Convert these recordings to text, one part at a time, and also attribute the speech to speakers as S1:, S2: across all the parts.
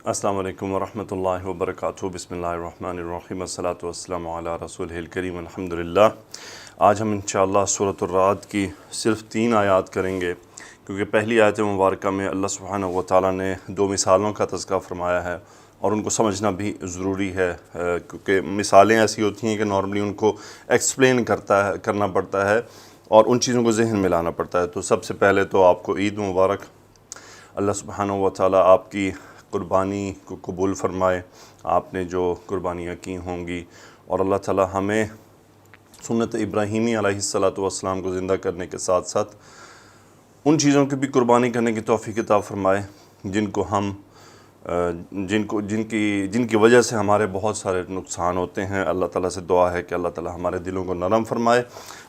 S1: السلام علیکم ورحمۃ اللہ وبرکاتہ۔ بسم اللہ الرحمن الرحیم، الصلاۃ والسلام علی رسول الکریم، الحمدللہ۔ آج ہم انشاءاللہ سورۃ الرعد کی صرف 3 آیات کریں گے، کیونکہ پہلی آیت مبارکہ میں اللہ سبحانہ و تعالیٰ نے 2 مثالوں کا تذکرہ فرمایا ہے اور ان کو سمجھنا بھی ضروری ہے، کیونکہ مثالیں ایسی ہوتی ہیں کہ نارملی ان کو ایکسپلین کرنا پڑتا ہے اور ان چیزوں کو ذہن میں لانا پڑتا ہے۔ تو سب سے پہلے تو آپ کو عید مبارک۔ اللہ سبحانہ و تعالیٰ آپ کی قربانی کو قبول فرمائے، آپ نے جو قربانیاں کی ہوں گی، اور اللہ تعالیٰ ہمیں سنت ابراہیمی علیہ السلام کو زندہ کرنے کے ساتھ ساتھ ان چیزوں کی بھی قربانی کرنے کی توفیق عطا فرمائے جن کی وجہ سے ہمارے بہت سارے نقصان ہوتے ہیں۔ اللہ تعالیٰ سے دعا ہے کہ اللہ تعالیٰ ہمارے دلوں کو نرم فرمائے،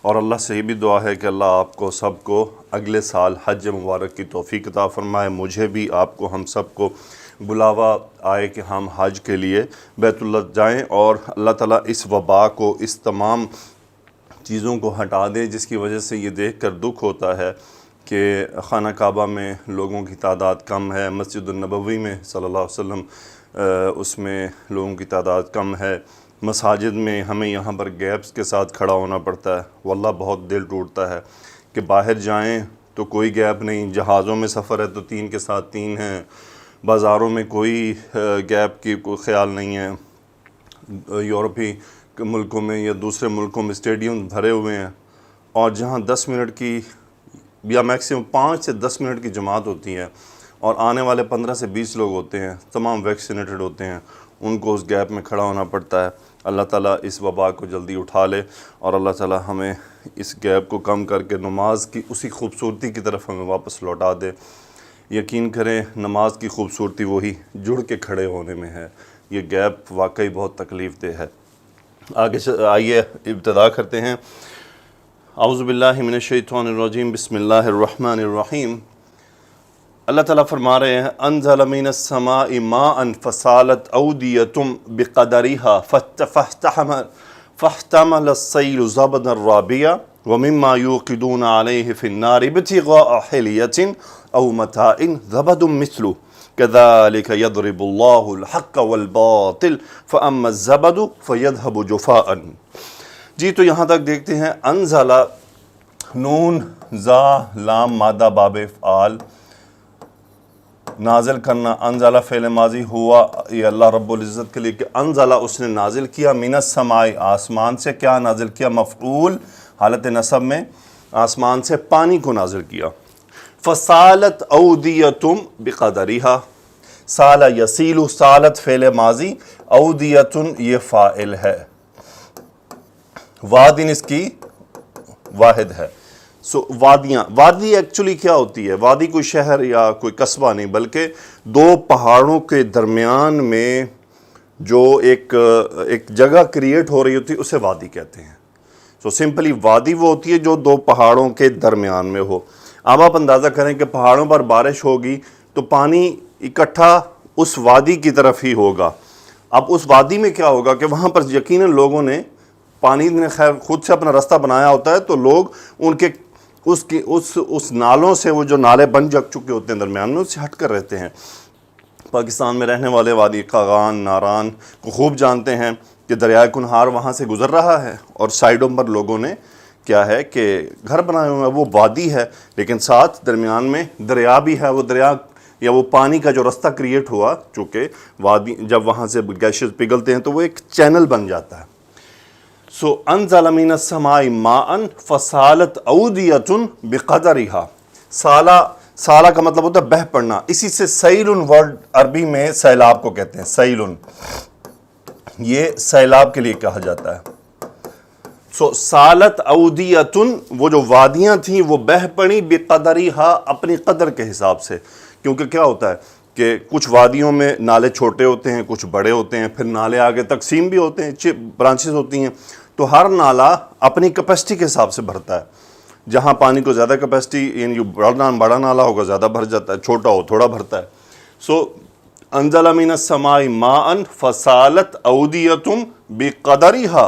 S1: اور اللہ سے یہ بھی دعا ہے کہ اللہ آپ کو سب کو اگلے سال حج مبارک کی توفیق عطا فرمائے، مجھے بھی، آپ کو، ہم سب کو بلاوا آئے کہ ہم حج کے لیے بیت اللہ جائیں، اور اللہ تعالیٰ اس وبا کو، اس تمام چیزوں کو ہٹا دے جس کی وجہ سے یہ دیکھ کر دکھ ہوتا ہے کہ خانہ کعبہ میں لوگوں کی تعداد کم ہے، مسجد النبوی میں صلی اللہ علیہ وسلم اس میں لوگوں کی تعداد کم ہے، مساجد میں ہمیں یہاں پر گیپس کے ساتھ کھڑا ہونا پڑتا ہے۔ واللہ بہت دل ٹوٹتا ہے کہ باہر جائیں تو کوئی گیپ نہیں، جہازوں میں سفر ہے تو 3 کے ساتھ 3 ہیں، بازاروں میں کوئی گیپ کی کوئی خیال نہیں ہے، یورپی ملکوں میں یا دوسرے ملکوں میں اسٹیڈیم بھرے ہوئے ہیں، اور جہاں 10 منٹ کی یا میکسیمم 5 سے 10 منٹ کی جماعت ہوتی ہے اور آنے والے 15 سے 20 لوگ ہوتے ہیں، تمام ویکسینیٹڈ ہوتے ہیں، ان کو اس گیپ میں کھڑا ہونا پڑتا ہے۔ اللہ تعالیٰ اس وبا کو جلدی اٹھا لے، اور اللہ تعالیٰ ہمیں اس گیپ کو کم کر کے نماز کی اسی خوبصورتی کی طرف ہمیں واپس لوٹا دے۔ یقین کریں نماز کی خوبصورتی وہی جڑ کے کھڑے ہونے میں ہے، یہ گیپ واقعی بہت تکلیف دہ ہے۔ آگے آئیے ابتدا کرتے ہیں۔ اعوذ باللہ من الشیطان الرجیم، بسم اللہ الرحمن الرحیم۔ اللہ تعالیٰ فرما رہے ہیں، انزل من السماء ماء فسالت اودیۃ بقدرها فاحتمل السیل زبدا رابیا ومما یوقدون علیہ فی النار ابتغاء حلیۃ او متاع زبد مثلہ كذلك يضرب الله الحق والباطل فأما الزبد فيذهب جفاء۔ جی تو یہاں تک دیکھتے ہیں، انزل، نون زا لام مادہ باب افعال، نازل کرنا، انزل فعل ماضی ہوا یہ اللہ رب العزت کے لیے کہ انزل اس نے نازل کیا، من السماء آسمان سے، کیا نازل کیا؟ مفعول حالت نصب میں، آسمان سے پانی کو نازل کیا۔ فسالت اودیتم بقدرها، سال یسیل، سالت فعل ماضی، اودیتن یہ فاعل ہے، وادن اس کی واحد ہے۔ سو وادیاں، وادی ایکچولی کیا ہوتی ہے؟ وادی کوئی شہر یا کوئی قصبہ نہیں، بلکہ 2 پہاڑوں کے درمیان میں جو ایک جگہ کریٹ ہو رہی ہوتی ہے اسے وادی کہتے ہیں۔ سو سمپلی وادی وہ ہوتی ہے جو 2 پہاڑوں کے درمیان میں ہو۔ اب آپ اندازہ کریں کہ پہاڑوں پر بارش ہوگی تو پانی اکٹھا اس وادی کی طرف ہی ہوگا۔ اب اس وادی میں کیا ہوگا کہ وہاں پر یقیناً لوگوں نے، پانی نے خیر خود سے اپنا رستہ بنایا ہوتا ہے، تو لوگ ان کے اس نالوں سے، وہ جو نالے بن جگ چکے ہوتے ہیں درمیان میں، اس سے ہٹ کر رہتے ہیں۔ پاکستان میں رہنے والے وادی قاغان، ناران کو خوب جانتے ہیں کہ دریائے کنہار وہاں سے گزر رہا ہے، اور سائڈوں پر لوگوں نے کیا ہے کہ گھر بنائے ہوئے ہیں، وہ وادی ہے، لیکن ساتھ درمیان میں دریا بھی ہے۔ وہ دریا یا وہ پانی کا جو رستہ کریٹ ہوا، چونکہ وادی جب وہاں سے گلیشیئرز پگھلتے ہیں تو وہ ایک چینل بن جاتا ہے۔ سو انزل من السماء ماء فسالت اودیۃ بقدرها، سالہ کا مطلب ہوتا ہے بہہ پڑنا، اسی سے سیل ورڈ عربی میں سیلاب کو کہتے ہیں، سیل، یہ سیلاب کے لیے کہا جاتا ہے۔ سو سالت اودیۃ، وہ جو وادیاں تھیں وہ بہہ پڑی، بقدرها، اپنی قدر کے حساب سے، کیونکہ کیا ہوتا ہے کہ کچھ وادیوں میں نالے چھوٹے ہوتے ہیں، کچھ بڑے ہوتے ہیں، پھر نالے آگے تقسیم بھی ہوتے ہیں، برانچز ہوتی ہیں، تو ہر نالا اپنی کیپیسٹی کے حساب سے بھرتا ہے۔ جہاں پانی کو زیادہ کیپیسٹی، یعنی بڑا نالا ہوگا زیادہ بھر جاتا ہے، چھوٹا ہو تھوڑا بھرتا ہے۔ سو انزل من السماء ماء فسالت اودیۃ بقدرها،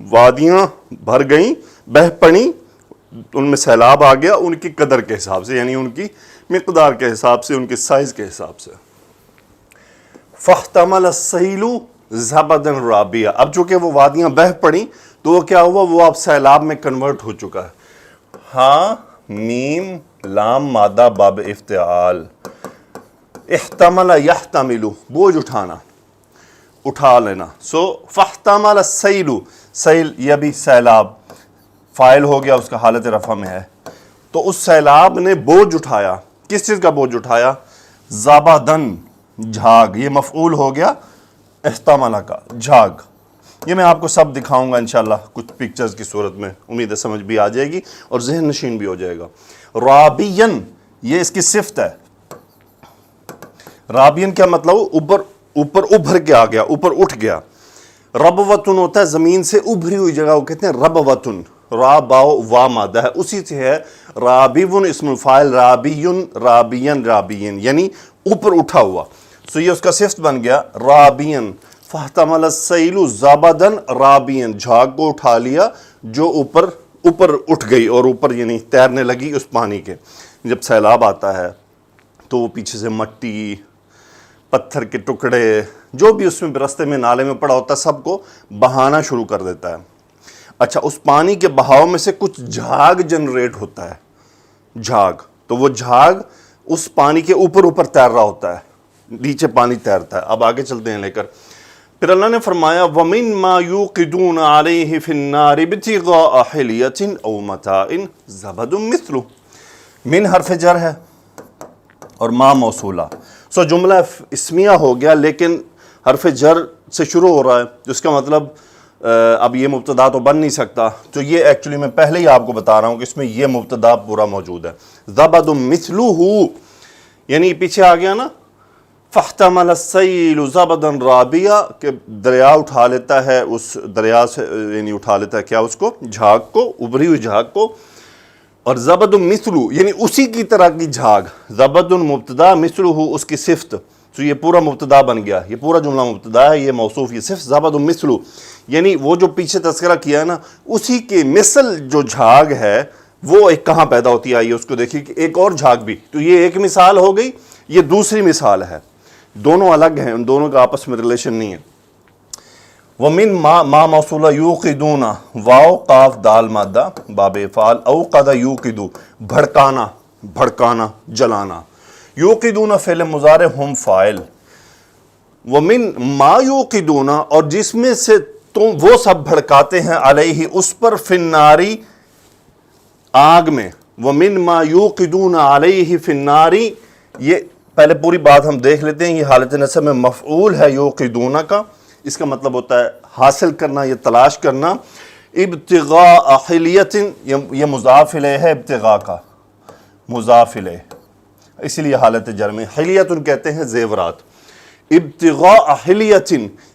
S1: وادیاں بھر گئیں، بہہ پڑیں، ان میں سیلاب آ گیا ان کی قدر کے حساب سے، یعنی ان کی مقدار کے حساب سے، ان کے سائز کے حساب سے۔ فاحتمل السیل زبدا رابیا، اب چونکہ وہ وادیاں بہہ پڑیں تو وہ کیا ہوا، وہ اب سیلاب میں کنورٹ ہو چکا ہے. ہاں میم لام مادہ باب افتعال. احتمل یحتمل بوجھ اٹھانا، اٹھا لینا. سو فاحتمل السیل، سیل یہ بھی سیلاب فاعل ہو گیا، اس کا حالت رفع میں ہے. تو اس سیلاب نے بوجھ اٹھایا. کس چیز کا بوجھ اٹھایا؟ زبدن جھاگ. یہ مفعول ہو گیا احتمل کا، جھاگ. یہ میں آپ کو سب دکھاؤں گا انشاءاللہ کچھ پکچرز کی صورت میں، امید ہے سمجھ بھی آ جائے گی اور ذہن نشین بھی ہو جائے گا. رابین یہ اس کی صفت ہے. رابین کیا مطلب؟ اوپر ابھر کے آ گیا، اوپر اٹھ گیا. ربوتن ہوتا ہے زمین سے ابھری ہوئی جگہ، وہ کہتے ہیں ربوتن. را باو وا مادہ ہے، اسی سے ہے رابیون اسم الفاعل، رابیون رابین رابین یعنی اوپر اٹھا ہوا. سو یہ اس کا صفت بن گیا رابین. فاحتمل السیل زبدن رابین، جھاگ کو اٹھا لیا جو اوپر اٹھ گئی اور اوپر یعنی تیرنے لگی اس پانی کے. جب سیلاب آتا ہے تو وہ پیچھے سے مٹی، پتھر کے ٹکڑے، جو بھی اس میں رستے میں نالے میں پڑا ہوتا ہے سب کو بہانا شروع کر دیتا ہے. اچھا اس پانی کے بہاؤ میں سے کچھ جھاگ جنریٹ ہوتا ہے، جھاگ. تو وہ جھاگ اس پانی کے اوپر تیر رہا ہوتا ہے، نیچے پانی تیرتا ہے. اب آگے چلتے ہیں لے کر. پھر اللہ نے فرمایا وَمِن مَا يُوقِدُونَ عَلَيْهِ فِي النَّارِ ابْتِغَاءَ حِلْيَةٍ أَوْ مَتَاعٍ زَبَدٌ مِثْلُهُ. من حرف جر ہے اور ما موصولہ. سو جملہ اسمیہ ہو گیا لیکن حرف جر سے شروع ہو رہا ہے، جس کا مطلب اب یہ مبتدا تو بن نہیں سکتا. تو یہ ایکچولی میں پہلے ہی آپ کو بتا رہا ہوں کہ اس میں یہ مبتدا پورا موجود ہے. زبد مثلہ یعنی پیچھے آ گیا نا، فاحتمل السیل زبدا رابیا کہ دریا اٹھا لیتا ہے، اس دریا سے یعنی اٹھا لیتا ہے کیا، اس کو جھاگ کو، ابھری ہوئی جھاگ کو. اور زبد مثلہ یعنی اسی کی طرح کی جھاگ. زبد مبتدا، مثلہ اس کی صفت. تو یہ پورا مبتدا بن گیا، یہ پورا جملہ مبتدا ہے، یہ موصوف، یہ صفت. زبد مثلہ یعنی وہ جو پیچھے تذکرہ کیا ہے نا، اسی کے مثل جو جھاگ ہے وہ ایک کہاں پیدا ہوتی ہے. آئیے اس کو دیکھیے کہ ایک اور جھاگ بھی. تو یہ ایک مثال ہو گئی، یہ دوسری مثال ہے. دونوں الگ ہیں، ان دونوں کا آپس میں ریلیشن نہیں ہے. وَمِن ما موصولہ یوقدون، واو قاف دال مادہ باب افعال. اوقد یوقد بھڑکانا، بھڑکانا جلانا. یوقدون فعل مضارع، ہم فاعل. وَمِن ما یوقدون اور جس میں سے تم وہ سب بھڑکاتے ہیں، علیہ اس پر، فی النار آگ میں. وَمِن ما یوقدون علیہ فی النار، یہ پہلے پوری بات ہم دیکھ لیتے ہیں. یہ حالت نصب میں مفعول ہے یوقدون کا. اس کا مطلب ہوتا ہے حاصل کرنا یا تلاش کرنا. ابتغاء حلیۃ، یہ مضاف الیہ ہے، ابتغاء کا مضاف الیہ، اسی لیے حالت جر میں. حلیۃ کہتے ہیں زیورات. ابتغاء حلیۃ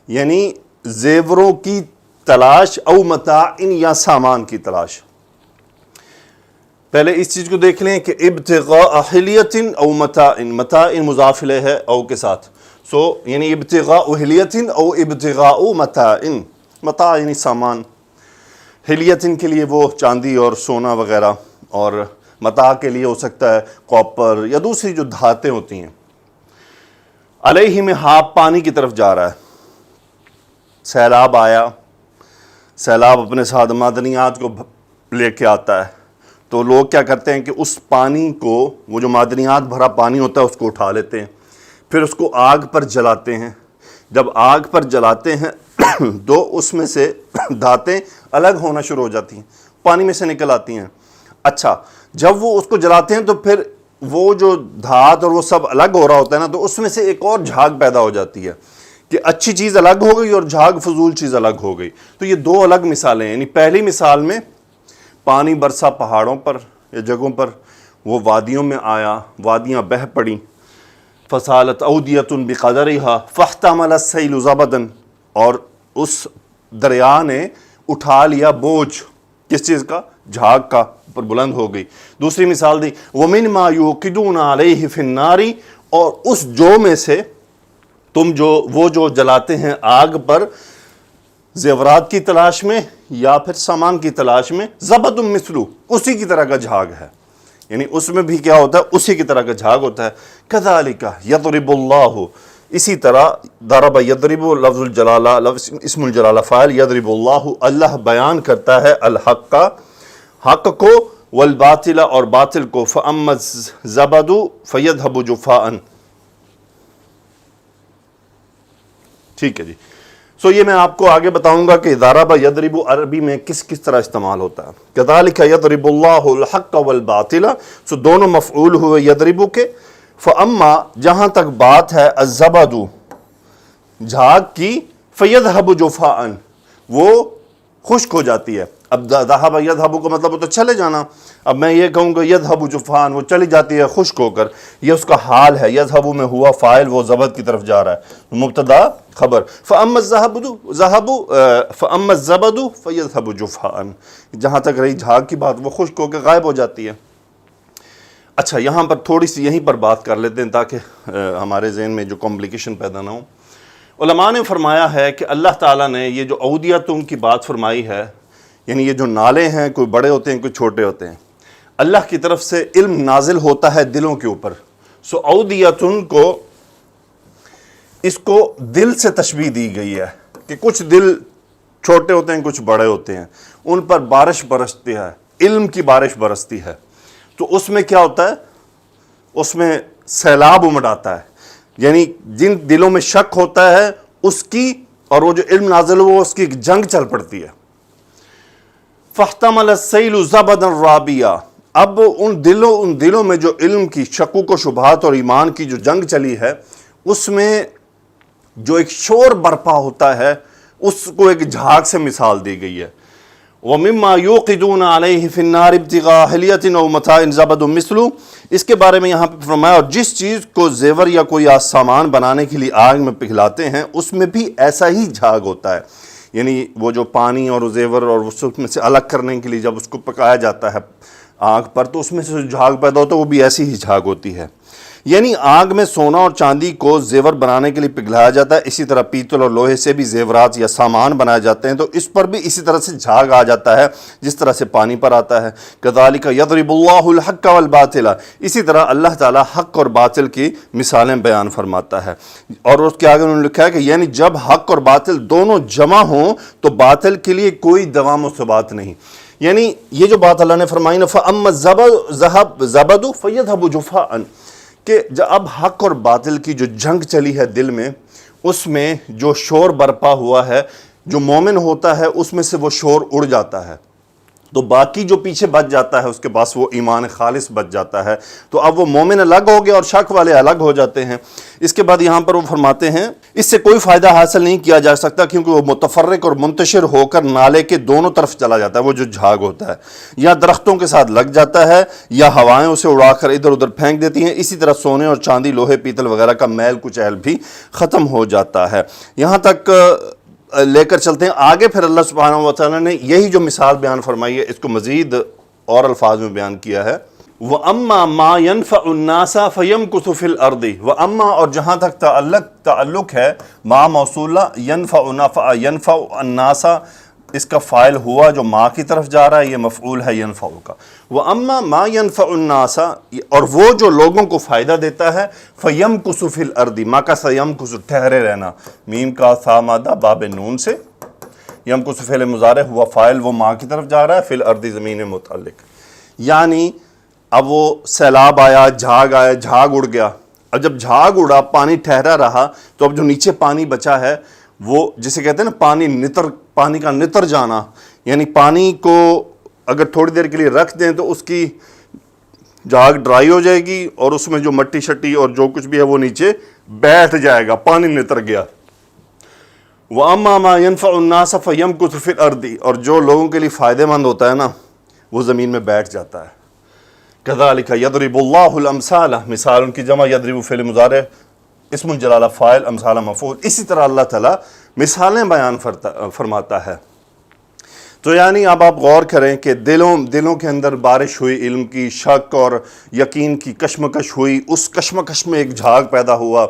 S1: یعنی زیوروں کی تلاش، او متاع یا سامان کی تلاش. پہلے اس چیز کو دیکھ لیں کہ ابتغاء حلیۃ او متاع، متاع مضاف الیہ ہے او کے ساتھ. سو یعنی ابتغاء حلیۃ او ابتغاء متاع، متاع یعنی سامان. حلیۃ کے لیے وہ چاندی اور سونا وغیرہ، اور متاع کے لیے ہو سکتا ہے کاپر یا دوسری جو دھاتیں ہوتی ہیں. علیہ میں ہاپ پانی کی طرف جا رہا ہے. سیلاب آیا، سیلاب اپنے ساتھ معدنیات کو لے کے آتا ہے. تو لوگ کیا کرتے ہیں کہ اس پانی کو، وہ جو معدنیات بھرا پانی ہوتا ہے، اس کو اٹھا لیتے ہیں، پھر اس کو آگ پر جلاتے ہیں. جب آگ پر جلاتے ہیں تو اس میں سے دھاتیں الگ ہونا شروع ہو جاتی ہیں، پانی میں سے نکل آتی ہیں. اچھا جب وہ اس کو جلاتے ہیں تو پھر وہ جو دھات اور وہ سب الگ ہو رہا ہوتا ہے نا، تو اس میں سے ایک اور جھاگ پیدا ہو جاتی ہے کہ اچھی چیز الگ ہو گئی اور جھاگ فضول چیز الگ ہو گئی. تو یہ دو الگ مثالیں ہیں. یعنی پہلی مثال میں پانی برسا پہاڑوں پر یا جگہوں پر، وہ وادیوں میں آیا، وادیاں بہہ پڑیں. فصالت اودیۃ بقدرہا فاحتمل السیل زبدا، اور اس دریا نے اٹھا لیا بوجھ کس چیز کا، جھاگ کا، اوپر بلند ہو گئی. دوسری مثال دی وَمِن مَا يُوقِدُونَ عَلَيْهِ فِي النَّارِ، اور اس جو میں سے تم وہ جو جلاتے ہیں آگ پر زیورات کی تلاش میں یا پھر سامان کی تلاش میں، زبد مثلو اسی کی طرح کا جھاگ ہے. یعنی اس میں بھی کیا ہوتا ہے، اسی کی طرح کا جھاگ ہوتا ہے. کذالک یضرب اللہ، اسی طرح ضرب یضرب لفظ الجلالہ، لفظ اسم الجلالہ فاعل، یضرب اللہ، اللہ بیان کرتا ہے الحق کا، حق کو، والباطل اور باطل کو، فاما الزبد فیذهب جفاء. ٹھیک ہے جی. سو یہ میں آپ کو آگے بتاؤں گا کہ ضرب یضرب عربی میں کس کس طرح استعمال ہوتا ہے. کذالک یضرب اللہ الحق والباطل، سو دونوں مفعول ہوئے یضرب کے. فاما جہاں تک بات ہے الزبد جھاگ کی، فیذهب جفاء وہ خشک ہو جاتی ہے. اب ذهب یذهب کا مطلب ہوتا ہے چلے جانا. اب میں یہ کہوں گا یذهب جفاء وہ چلی جاتی ہے خشک ہو کر، یہ اس کا حال ہے. یذهب میں ہوا فاعل، وہ زبد کی طرف جا رہا ہے، مبتدا خبر. فاما الزبد فیذهب جفاء، جہاں تک رہی جھاگ کی بات وہ خشک ہو کے غائب ہو جاتی ہے. اچھا یہاں پر تھوڑی سی یہیں پر بات کر لیتے ہیں تاکہ ہمارے ذہن میں جو کمپلیکیشن پیدا نہ ہو. علماء نے فرمایا ہے کہ اللہ تعالیٰ نے یہ جو اودیتوں کی بات فرمائی ہے، یعنی یہ جو نالے ہیں کوئی بڑے ہوتے ہیں کوئی چھوٹے ہوتے ہیں، اللہ کی طرف سے علم نازل ہوتا ہے دلوں کے اوپر. سو اودیتن کو اس کو دل سے تشبیہ دی گئی ہے کہ کچھ دل چھوٹے ہوتے ہیں کچھ بڑے ہوتے ہیں، ان پر بارش برستی ہے، علم کی بارش برستی ہے. تو اس میں کیا ہوتا ہے، اس میں سیلاب امڑ آتا ہے. یعنی جن دلوں میں شک ہوتا ہے اس کی، اور وہ جو علم نازل ہوا اس کی ایک جنگ چل پڑتی ہے. فاحتمل السیل زبدا رابیا، اب ان دلوں میں جو علم کی شکوک و شبہات اور ایمان کی جو جنگ چلی ہے، اس میں جو ایک شور برپا ہوتا ہے اس کو ایک جھاگ سے مثال دی گئی ہے. وَمِمَّا يُوقِدُونَ عَلَيْهِ فِي النَّارِ ابْتِغَاءَ حِلْيَةٍ أَوْ مَتَاعٍ زَبَدٌ مِثْلُهُ، اس کے بارے میں یہاں پہ فرمایا اور جس چیز کو زیور یا کوئی سامان بنانے کے لیے آگ میں پگھلاتے ہیں اس میں بھی ایسا ہی جھاگ ہوتا ہے. یعنی وہ جو پانی اور زیور اور اس میں سے الگ کرنے کے لیے جب اس کو پکایا جاتا ہے آگ پر تو اس میں سے جو جھاگ پیدا ہوتا ہے وہ بھی ایسی ہی جھاگ ہوتی ہے. یعنی آگ میں سونا اور چاندی کو زیور بنانے کے لیے پگھلایا جاتا ہے، اسی طرح پیتل اور لوہے سے بھی زیورات یا سامان بنائے جاتے ہیں تو اس پر بھی اسی طرح سے جھاگ آ جاتا ہے جس طرح سے پانی پر آتا ہے. کذالک یضرب اللہ الحق والباطل، اسی طرح اللہ تعالیٰ حق اور باطل کی مثالیں بیان فرماتا ہے. اور اس کے آگے انہوں نے لکھا ہے کہ یعنی جب حق اور باطل دونوں جمع ہوں تو باطل کے لیے کوئی دوام و ثبات نہیں. یعنی یہ جو بات اللہ نے فرمائی نا فَأَمَّا الزَّبَدُ فَيَذْهَبُ جُفَاءً، کہ اب حق اور باطل کی جو جنگ چلی ہے دل میں، اس میں جو شور برپا ہوا ہے، جو مومن ہوتا ہے اس میں سے وہ شور اڑ جاتا ہے تو باقی جو پیچھے بچ جاتا ہے اس کے پاس وہ ایمان خالص بچ جاتا ہے. تو اب وہ مومن الگ ہو گیا اور شک والے الگ ہو جاتے ہیں. اس کے بعد یہاں پر وہ فرماتے ہیں اس سے کوئی فائدہ حاصل نہیں کیا جا سکتا کیونکہ وہ متفرق اور منتشر ہو کر نالے کے دونوں طرف چلا جاتا ہے. وہ جو جھاگ ہوتا ہے یا درختوں کے ساتھ لگ جاتا ہے یا ہوائیں اسے اڑا کر ادھر ادھر پھینک دیتی ہیں. اسی طرح سونے اور چاندی، لوہے، پیتل وغیرہ کا میل کچیل بھی ختم ہو جاتا ہے. یہاں تک لے کر چلتے ہیں آگے. پھر اللہ سبحانہ و تعالیٰ نے یہی جو مثال بیان فرمائی ہے اس کو مزید اور الفاظ میں بیان کیا ہے. وَأَمَّا مَا يَنْفَعُ النَّاسَ فَيَمْكُثُ فِي الْأَرْضِ، وَأَمَّا اور جہاں تک تعلق ہے ما موصولہ ينفع النَّاسَ، اس کا فاعل ہوا جو ما کی طرف جا رہا ہے، یہ مفعول ہے ينفع کا. وَأَمَّا مَا يَنْفَعُ النَّاسَ، اور وہ جو لوگوں کو فائدہ دیتا ہے، فَيَمْكُثُ فِي الْأَرْضِ، ما کا سَيَمْكُثُ ٹھہرے رہنا، میم کا ثا مادہ باب نون سے، يَمْكُثُ فعل مضارع ہوا فاعل وہ ما کی طرف جا رہا ہے، فی الارض زمین میں متعلق. یعنی اب وہ سیلاب آیا، جھاگ آیا، جھاگ اڑ گیا. اب جب جھاگ اڑا پانی ٹھہرا رہا تو اب جو نیچے پانی بچا ہے وہ جسے کہتے ہیں نا پانی کا نتر جانا، یعنی پانی کو اگر تھوڑی دیر کے لیے رکھ دیں تو اس کی جھاگ ڈرائی ہو جائے گی اور اس میں جو مٹی شٹی اور جو کچھ بھی ہے وہ نیچے بیٹھ جائے گا، پانی نتر گیا. وَأَمَّا مَا يَنْفَعُ النَّاسَ فَيَمْكُثُ فِي الْأَرْضِ، اور جو لوگوں کے لیے فائدہ مند ہوتا ہے نا وہ زمین میں بیٹھ جاتا ہے. کذالک یضرب اللہ الامثال، مثال ان کی جمع یضرب فعل مضارع اسم الجلالہ فاعل امثال مفعول. اسی طرح اللہ تعالیٰ مثالیں بیان فرماتا ہے. تو یعنی اب آپ غور کریں کہ دلوں کے اندر بارش ہوئی علم کی، شک اور یقین کی کشمکش ہوئی، اس کشمکش میں ایک جھاگ پیدا ہوا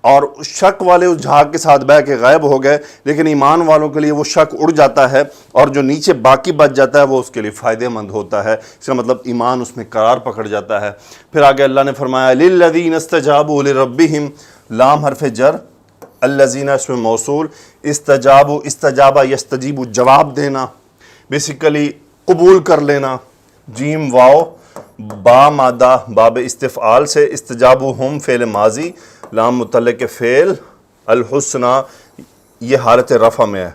S1: اور شک والے اس جھاگ کے ساتھ بہ کے غائب ہو گئے، لیکن ایمان والوں کے لیے وہ شک اڑ جاتا ہے اور جو نیچے باقی بچ جاتا ہے وہ اس کے لیے فائدہ مند ہوتا ہے. اس کا مطلب ایمان اس میں قرار پکڑ جاتا ہے. پھر آگے اللہ نے فرمایا لِلَّذِينَ اسْتَجَابُوا لِرَبِّهِمْ لام حرف جر، الذین اس میں موصول، استجابہ یستجیب جواب دینا، بیسیکلی قبول کر لینا، جیم واو با مادہ باب استفعال سے، استجابہم فعل ماضی، لام متعلق فعل، الحسنہ یہ حالت رفع میں ہے۔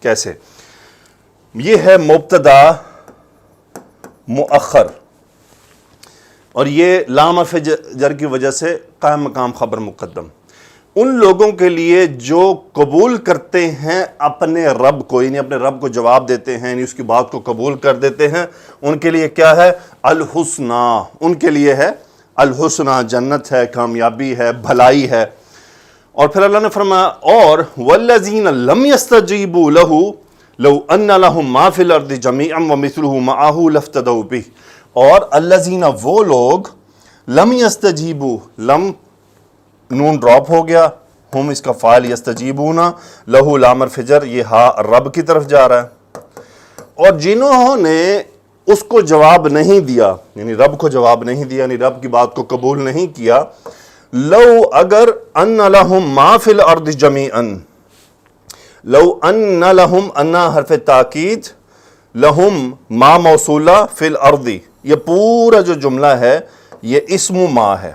S1: کیسے؟ یہ ہے مبتدا مؤخر، اور یہ لام حرف جر کی وجہ سے قائم مقام خبر مقدم۔ ان لوگوں کے لیے جو قبول کرتے ہیں اپنے رب کو، یعنی اپنے رب کو جواب دیتے ہیں، یعنی اس کی بات کو قبول کر دیتے ہیں، ان کے لیے کیا ہے؟ الحسنہ، ان کے لیے ہے الحسنہ، جنت ہے، کامیابی ہے، بھلائی ہے۔ اور پھر اللہ نے فرمایا اور والذین لم یستجیبوا لہ لو ان لہم ما فی الارض جمیعا ومثلہ معہ لافتدوا بہ، اور الذین وہ لوگ لم یستجیبوا، لم نون ڈراپ ہو گیا، ہم اس کا فاعل یستجیبون، لہو لام حرف جر، یہ ہا رب کی طرف جا رہا ہے، اور جنہوں نے اس کو جواب نہیں دیا، یعنی رب کو جواب نہیں دیا، یعنی رب کی بات کو قبول نہیں کیا، لو اگر ان لہم ما فی الارض جمیعا، لو ان لہم، انا حرف تاکید، لہم ما موصولہ فی الارض، یہ پورا جو جملہ ہے یہ اسم ما ہے،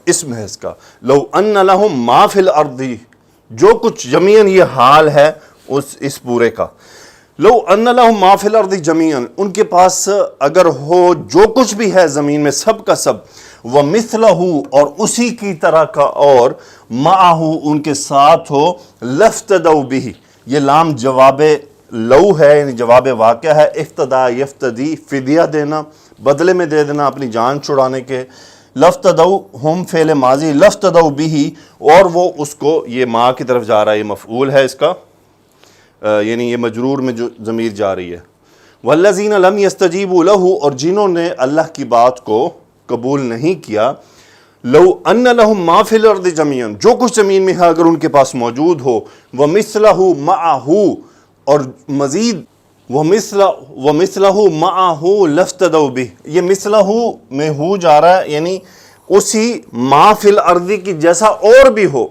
S1: اسم ہے اس کا، لو ان لہم ما فی الارض، جو کچھ جمیعاً، یہ حال ہے اس پورے کا، لو ان لہم ما فی الارض جمیعاً، ان کے پاس اگر ہو جو کچھ بھی ہے زمین میں سب کا سب، وَمِثْلَهُ، اور اسی کی طرح کا، اور مَعَهُ ان کے ساتھ ہو، لَافْتَدَوْا بِهِ، یہ لام جواب لو ہے، یعنی جواب واقعہ ہے، افتدا یفتدی، فدیہ دینا، بدلے میں دے دینا اپنی جان چھڑانے کے، لَافْتَدَوْا ہم فعل ماضی، لَافْتَدَوْا بِهِ، اور وہ اس کو، یہ ماں کی طرف جا رہا ہے، یہ مفعول ہے اس کا، یعنی یہ مجرور میں جو ضمیر جا رہی ہے، وَالَّذِينَ لَمْ يَسْتَجِيبُوا لَهُ، اور جنہوں نے اللہ کی بات کو قبول نہیں کیا، لو ان لہم ما فی الارض جمیعا، جو کچھ زمین میں ہے اگر ان کے پاس موجود ہو، ومثلہ معہ، اور مزید ومثلہ معہ لافتدوا بہ، یہ مثلہ میں ہو جا رہا ہے، یعنی اسی ما فی الارض کی جیسا اور بھی ہو،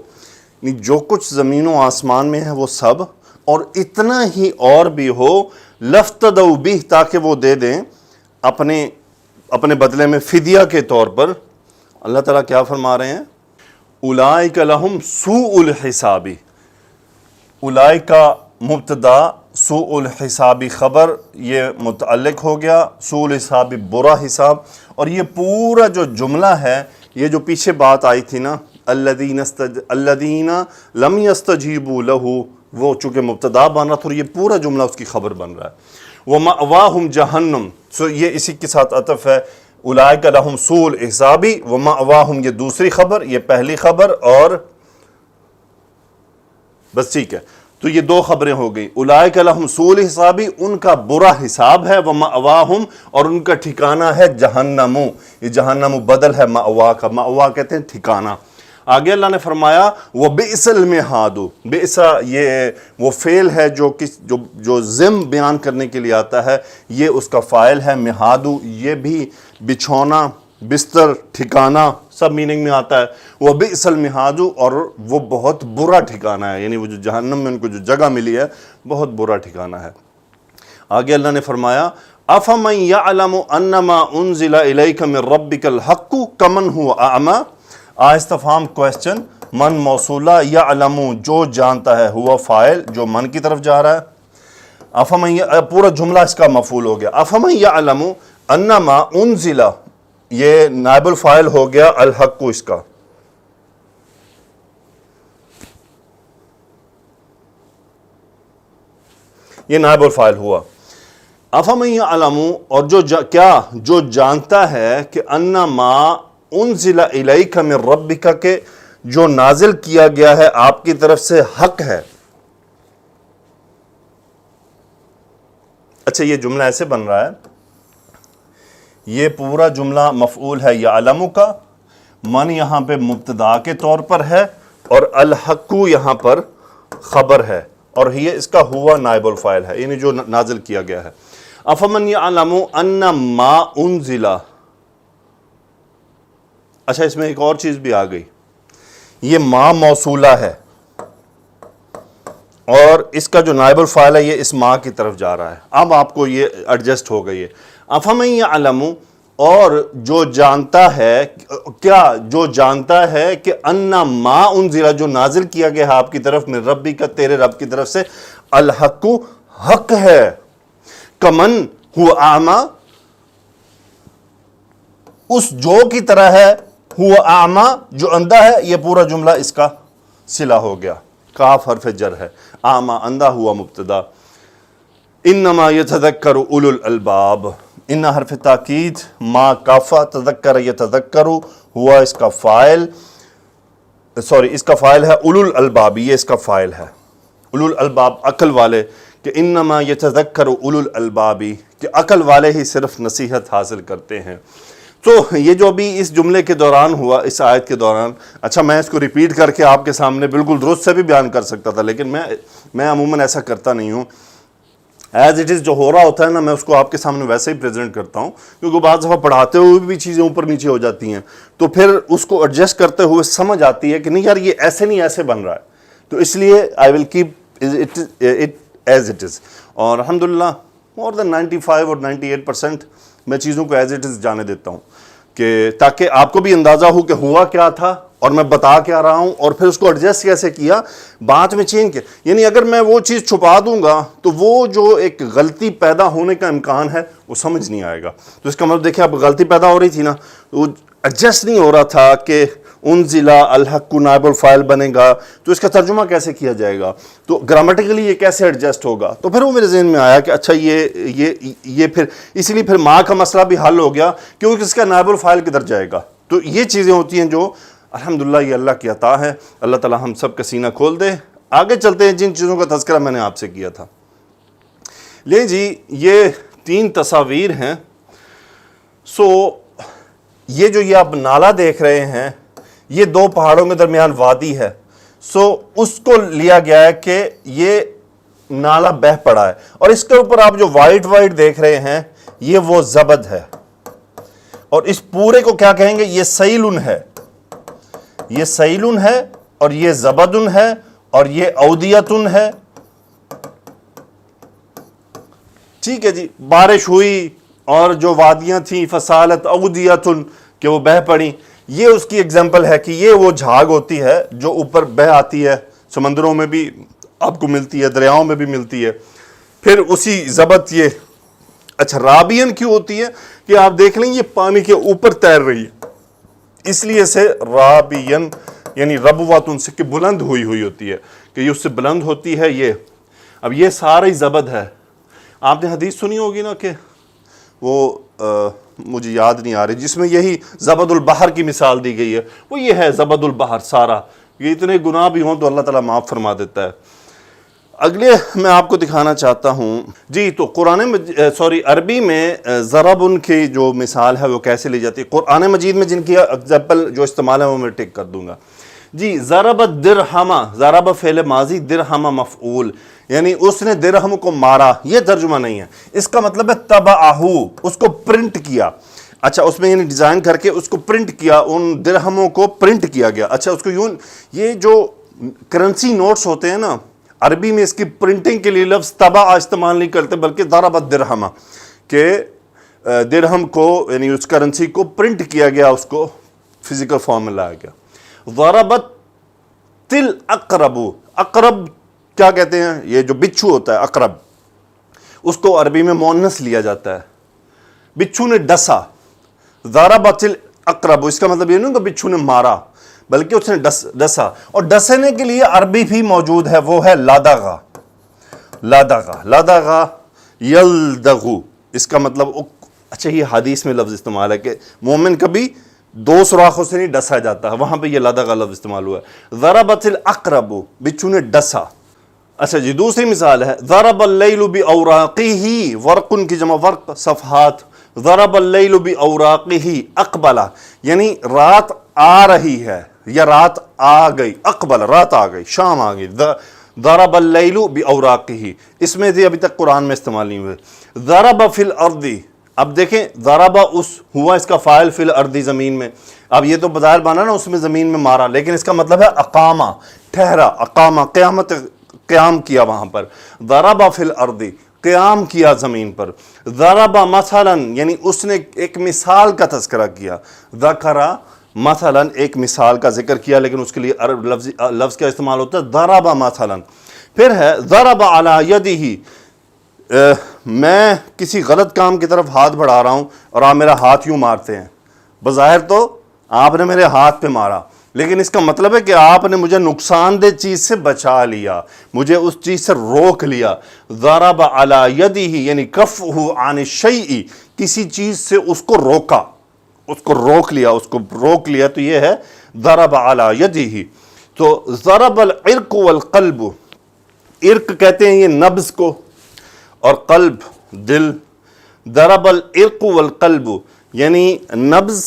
S1: یعنی جو کچھ زمین و آسمان میں ہے وہ سب، اور اتنا ہی اور بھی ہو، لافتدوا بہ، تاکہ وہ دے دیں اپنے بدلے میں فدیہ کے طور پر۔ اللہ تعالیٰ کیا فرما رہے ہیں؟ اولئک لہم سوء الحساب، اولئک مبتدا، سوء الحساب خبر، یہ متعلق ہو گیا، سوء الحساب برا حساب، اور یہ پورا جو جملہ ہے، یہ جو پیچھے بات آئی تھی نا، الذین لم یستجیبوا لہ، وہ چونکہ مبتدا بن رہا تھا، اور یہ پورا جملہ اس کی خبر بن رہا ہے، وَمَأْوَاهُمْ جَهَنَّمْ، یہ اسی کے ساتھ عطف ہے، اولئک لہم سوء الحساب، وَمَأْوَاهُمْ یہ دوسری خبر، یہ پہلی خبر، اور بس ٹھیک ہے، تو یہ دو خبریں ہو گئی، اولئک لہم سوء الحساب، ان کا برا حساب ہے، وَمَأْوَاهُمْ اور ان کا ٹھکانہ ہے جہنم، یہ جہنم بدل ہے مأوا کا، مأوا کہتے ہیں ٹھکانہ۔ آگے اللہ نے فرمایا وَبِئْسَ الْمِہَادُ، بئس یہ وہ فعل ہے جو ضم بیان کرنے کے لیے آتا ہے، یہ اس کا فاعل ہے، مہادو یہ بھی بچھونا، بستر، ٹھکانہ، سب میننگ میں آتا ہے، وَبِئْسَ الْمِہَادُ، اور وہ بہت برا ٹھکانہ ہے، یعنی وہ جو جہنم میں ان کو جو جگہ ملی ہے بہت برا ٹھکانہ ہے۔ آگے اللہ نے فرمایا أَفَمَنْ يَعْلَمُ أَنَّمَا أُنزِلَ إِلَيْكَ مِنْ رَبِّكَ الْحَقُّ كَمَنْ هُوَ أَعْمَى، استفہام کوسچن، من موصولہ، یعلم جو جانتا ہے، ہوا فاعل جو من کی طرف جا رہا ہے، افمن، پورا جملہ اس کا مفعول ہو گیا، افمن یعلم انما انزل، یہ نائب الفاعل ہو گیا الحق اس کا، یہ نائب الفاعل ہوا، افمن یعلم، اور جو جانتا ہے کہ انما انزل الیک من ربک، کہ جو نازل کیا گیا ہے آپ کی طرف سے حق ہے۔ اچھا یہ جملہ ایسے بن رہا ہے، یہ پورا جملہ مفعول ہے یعلم کا، من یہاں پہ مبتدا کے طور پر ہے، اور الحق یہاں پر خبر ہے، اور یہ اس کا ہوا نائب الفاعل ہے، یعنی جو نازل کیا گیا ہے۔ افمن یعلم ان ما انزل اچھا اس میں ایک اور چیز بھی آ گئی، یہ ما موصولہ ہے اور اس کا جو نائب الفاعل ہے یہ اس ما کی طرف جا رہا ہے. اب آپ کو یہ ایڈجسٹ ہو گئی ہے. افمن یعلم، اور جو جانتا ہے، کیا جو جانتا ہے کہ انا ما انزل، جو نازل کیا گیا ہے آپ کی طرف، من ربی کا، تیرے رب کی طرف سے، الحق حق ہے، کمن ہوا اعما، اس جو کی طرح ہے، ہوا اعما جو اندھا ہے. یہ پورا جملہ اس کا صلہ ہو گیا. کاف حرف جر ہے، اعما اندھا ہوا مبتدا. انما یتذکر اولو الالباب، ان حرف تاکید، ما کافہ، تذکر یتذکر، ہوا اس کا فاعل، اس کا فاعل ہے اولو الالباب، یہ اس کا فاعل ہے. اولو الالباب عقل والے، کہ انما یتذکر اولو الالباب، کہ عقل والے ہی صرف نصیحت حاصل کرتے ہیں. تو یہ جو ابھی اس جملے کے دوران ہوا، اس آیت کے دوران، اچھا میں اس کو ریپیٹ کر کے آپ کے سامنے بالکل درست سے بھی بیان کر سکتا تھا، لیکن میں عموماً ایسا کرتا نہیں ہوں. ایز اٹ از جو ہو رہا ہوتا ہے نا، میں اس کو آپ کے سامنے ویسے ہی پریزنٹ کرتا ہوں، کیونکہ بعض دفعہ پڑھاتے ہوئے بھی چیزیں اوپر نیچے ہو جاتی ہیں، تو پھر اس کو ایڈجسٹ کرتے ہوئے سمجھ آتی ہے کہ نہیں یار یہ ایسے نہیں، ایسے بن رہا ہے. تو اس لیے I will keep it as it is. اور الحمدللہ مور دین 95 اور 98% میں چیزوں کو ایز اٹ از جانے دیتا ہوں، کہ تاکہ آپ کو بھی اندازہ ہو کہ ہوا کیا تھا اور میں بتا کیا رہا ہوں، اور پھر اس کو ایڈجسٹ کیسے کیا، بات میں چینج کیا. یعنی اگر میں وہ چیز چھپا دوں گا تو وہ جو ایک غلطی پیدا ہونے کا امکان ہے وہ سمجھ نہیں آئے گا. تو اس کا مطلب دیکھیں اب غلطی پیدا ہو رہی تھی نا، وہ ایڈجسٹ نہیں ہو رہا تھا کہ انزلہ الحق نائب الفاعل بنے گا، تو اس کا ترجمہ کیسے کیا جائے گا، تو گرامٹیکلی یہ کیسے ایڈجسٹ ہوگا. تو پھر وہ میرے ذہن میں آیا کہ اچھا یہ پھر اس لیے پھر ماں کا مسئلہ بھی حل ہو گیا، کیونکہ اس کا نائب الفاعل کدھر جائے گا. تو یہ چیزیں ہوتی ہیں جو الحمدللہ یہ اللہ کی عطا ہے. اللہ تعالی ہم سب کا سینہ کھول دے. آگے چلتے ہیں جن چیزوں کا تذکرہ میں نے آپ سے کیا تھا. لیں جی، یہ 3 تصاویر ہیں. یہ جو یہ آپ نالا دیکھ رہے ہیں، یہ 2 پہاڑوں کے درمیان وادی ہے. اس کو لیا گیا ہے کہ یہ نالا بہہ پڑا ہے، اور اس کے اوپر آپ جو وائٹ دیکھ رہے ہیں یہ وہ زبد ہے، اور اس پورے کو کیا کہیں گے، یہ سیلن ہے. یہ سیلن ہے اور یہ زبدن ہے اور یہ اودیتن ہے. ٹھیک ہے جی، بارش ہوئی اور جو وادیاں تھیں فسالت اودیتن، کہ وہ بہہ پڑی. یہ اس کی ایگزامپل ہے کہ یہ وہ جھاگ ہوتی ہے جو اوپر بہہ آتی ہے، سمندروں میں بھی آپ کو ملتی ہے، دریاؤں میں بھی ملتی ہے. پھر اسی زبد یہ اچھا رابین کیوں ہوتی ہے کہ آپ دیکھ لیں یہ پانی کے اوپر تیر رہی ہے، اس لیے سے رابین یعنی ربواتن سے کہ بلند ہوئی ہوتی ہے، کہ یہ اس سے بلند ہوتی ہے. یہ اب یہ سارا زبد ہے. آپ نے حدیث سنی ہوگی نا کہ وہ مجھے یاد نہیں آ رہی، جس میں یہی زبد البحر کی مثال دی گئی ہے. وہ یہ ہے زبد البحر سارا. یہ اتنے گناہ بھی ہوں تو اللہ تعالیٰ معاف فرما دیتا ہے. اگلے میں آپ کو دکھانا چاہتا ہوں جی. تو عربی میں ضرب ان کی جو مثال ہے وہ کیسے لی جاتی ہے. قرآن مجید میں جن کی ایگزامپل جو استعمال ہے وہ میں ٹک کر دوں گا جی. ضرب الدرہم، ضرب فعل ماضی، درہم مفعول، یعنی اس نے درہم کو مارا. یہ ترجمہ نہیں ہے، اس کا مطلب ہے تبعہ، اس کو پرنٹ کیا. اچھا اس میں یعنی ڈیزائن کر کے اس کو پرنٹ کیا، ان درہموں کو پرنٹ کیا گیا. اچھا اس کو یوں، یہ جو کرنسی نوٹس ہوتے ہیں نا، عربی میں اس کی پرنٹنگ کے لیے لفظ طبع استعمال نہیں کرتے بلکہ ضرب الدرہم، کہ درہم کو یعنی اس کرنسی کو پرنٹ کیا گیا، اس کو فزیکل فارم میں لایا گیا. ضربت الاقرب، اقرب کیا کہتے ہیں، یہ جو بچھو ہوتا ہے اقرب، اس کو عربی میں مؤنث لیا جاتا ہے. بچھو نے ڈسا، ضربت الاقرب، اس کا مطلب یہ نہیں کہ بچھو نے مارا بلکہ اس نے ڈسا. اور ڈسنے کے لیے عربی بھی موجود ہے، وہ ہے لادغا. لادغا یلدغو، اس کا مطلب اچھا یہ حدیث میں لفظ استعمال ہے کہ مومن کبھی 2 سوراخوں سے نہیں ڈسا جاتا ہے، وہاں پہ یہ لادغا لفظ استعمال ہوا ہے. ضربت الاقرب، بچھو نے ڈسا. اچھا جی دوسری مثال ہے ضرب اللیل باوراقہ، ورقن کی جمع ورق، صفحات. ضرب اللیل باوراقہ اقبلہ، یعنی رات آ رہی ہے یا رات آ گئی. اقبل رات آ گئی، شام آ گئی. ضرب اللیل باوراقہ، اس میں بھی ابھی تک قرآن میں استعمال نہیں ہوئے. ضرب فی الارض، اب دیکھیں ضربہ ہوا اس کا فاعل فی الارض زمین میں، اب یہ تو بظاہر بنا نا اس میں زمین میں مارا، لیکن اس کا مطلب ہے اقامہ، ٹھہرا، اقامہ قیام کیا وہاں پر. ضربہ فی الارض قیام کیا زمین پر. ضربہ مثلا یعنی اس نے ایک مثال کا تذکرہ کیا. ذکرہ مثلا ایک مثال کا ذکر کیا، لیکن اس کے لیے عرب لفظ کا استعمال ہوتا ہے ضربہ مثلا. پھر ہے ضرب علی یدہ، میں کسی غلط کام کی طرف ہاتھ بڑھا رہا ہوں اور آپ میرا ہاتھ یوں مارتے ہیں. بظاہر تو آپ نے میرے ہاتھ پہ مارا، لیکن اس کا مطلب ہے کہ آپ نے مجھے نقصان دہ چیز سے بچا لیا، مجھے اس چیز سے روک لیا. ضرب علی یدہ یعنی کفہ عن الشیء، کسی چیز سے اس کو روکا، اس کو روک لیا، تو یہ ہے ضرب علی یدہ. تو ضرب العرق والقلب، عرق کہتے ہیں یہ نبض کو، اور قلب دل. ضرب العرق والقلب یعنی نبض،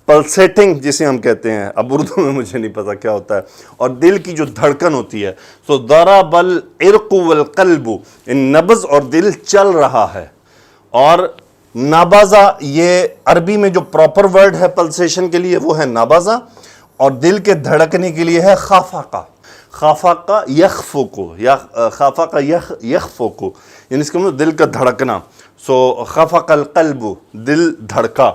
S1: پلسیٹنگ جسے ہم کہتے ہیں، اب اردو میں مجھے نہیں پتا کیا ہوتا ہے، اور دل کی جو دھڑکن ہوتی ہے. تو ضرب العرق والقلب، نبض اور دل چل رہا ہے. اور نبضہ، یہ عربی میں جو پراپر ورڈ ہے پلسیشن کے لیے وہ ہے نبضہ، اور دل کے دھڑکنے کے لیے ہے خافقہ. خافقہ یخفقو، یا خافقہ یخفقو، یعنی اس کا مطلب دل کا دھڑکنا. سو خفق القلب، دل دھڑکا.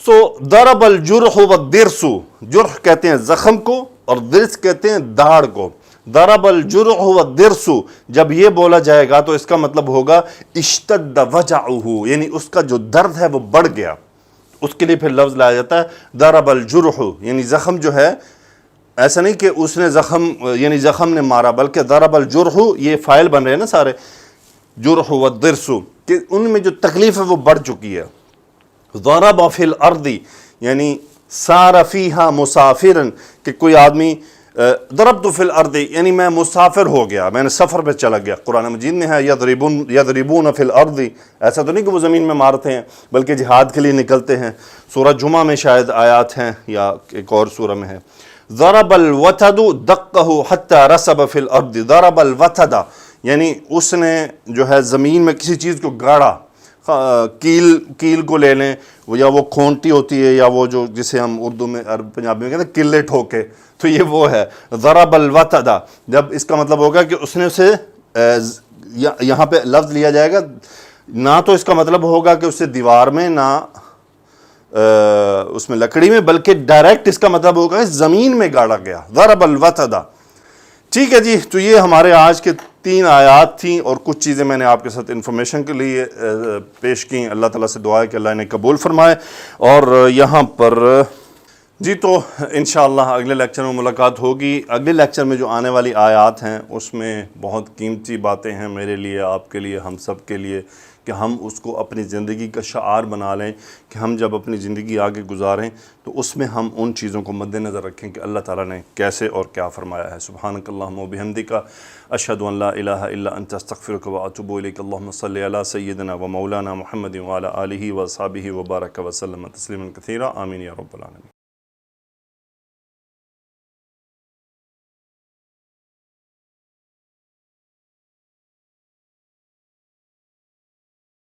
S1: سو ضرب الجرح والضرس، جرح کہتے ہیں زخم کو اور ضرس کہتے ہیں داڑھ کو. ضرب الجرح والضرس جب یہ بولا جائے گا تو اس کا مطلب ہوگا اشتد وجعہ، یعنی اس کا جو درد ہے وہ بڑھ گیا. اس کے لیے پھر لفظ لایا جاتا ہے ضرب الجرح، یعنی زخم جو ہے، ایسا نہیں کہ اس نے یعنی زخم نے مارا، بلکہ ضرب الجرح یہ فاعل بن رہے ہیں نا سارے، جرح والضرس، کہ ان میں جو تکلیف ہے وہ بڑھ چکی ہے. ضرب فی الارض یعنی سار فیہا مسافرا، کہ کوئی آدمی، ضربت فی الارض یعنی میں مسافر ہو گیا، میں نے سفر پہ چلا گیا. قرآن مجید میں ہے یضربون فی الارض، ایسا تو نہیں کہ وہ زمین میں مارتے ہیں، بلکہ جہاد کے لیے نکلتے ہیں. سورہ جمعہ میں شاید آیات ہیں یا ایک اور سورہ میں ہے. ضرب الوتد دقہ حتی رسب فی الارض. ضرب الوتد یعنی اس نے جو ہے زمین میں کسی چیز کو گاڑا، کیل کو لے لیں، یا وہ کھونٹی ہوتی ہے، یا وہ جو جسے ہم اردو میں عرب پنجابی میں کہتے ہیں قلے ٹھوکے، تو یہ وہ ہے ضرب الوتد. جب اس کا مطلب ہوگا کہ اس نے اسے، یہاں پہ لفظ لیا جائے گا، نہ تو اس کا مطلب ہوگا کہ اسے دیوار میں، نہ اس میں لکڑی میں، بلکہ ڈائریکٹ اس کا مطلب ہوگا کہ زمین میں گاڑا گیا. ضرب الوتد. ٹھیک ہے جی، تو یہ ہمارے آج کے 3 آیات تھیں، اور کچھ چیزیں میں نے آپ کے ساتھ انفارمیشن کے لیے پیش کی. اللہ تعالیٰ سے دعا ہے کہ اللہ انہیں قبول فرمائے. اور یہاں پر جی تو انشاءاللہ اگلے لیکچر میں ملاقات ہوگی. اگلے لیکچر میں جو آنے والی آیات ہیں اس میں بہت قیمتی باتیں ہیں میرے لیے، آپ کے لیے، ہم سب کے لیے، کہ ہم اس کو اپنی زندگی کا شعار بنا لیں، کہ ہم جب اپنی زندگی آگے گزاریں تو اس میں ہم ان چیزوں کو مد نظر رکھیں کہ اللہ تعالیٰ نے کیسے اور کیا فرمایا ہے. سبحانک اللہم و بحمدک، اشہد ان لا الہ الا انت، استغفرک و اتوب الیک. اللہم صلی علی سیدنا و مولانا محمد وعلی آلہ و اصحابہ وبارک وسلم تسلیما کثیرا. آمین یا رب العالمین.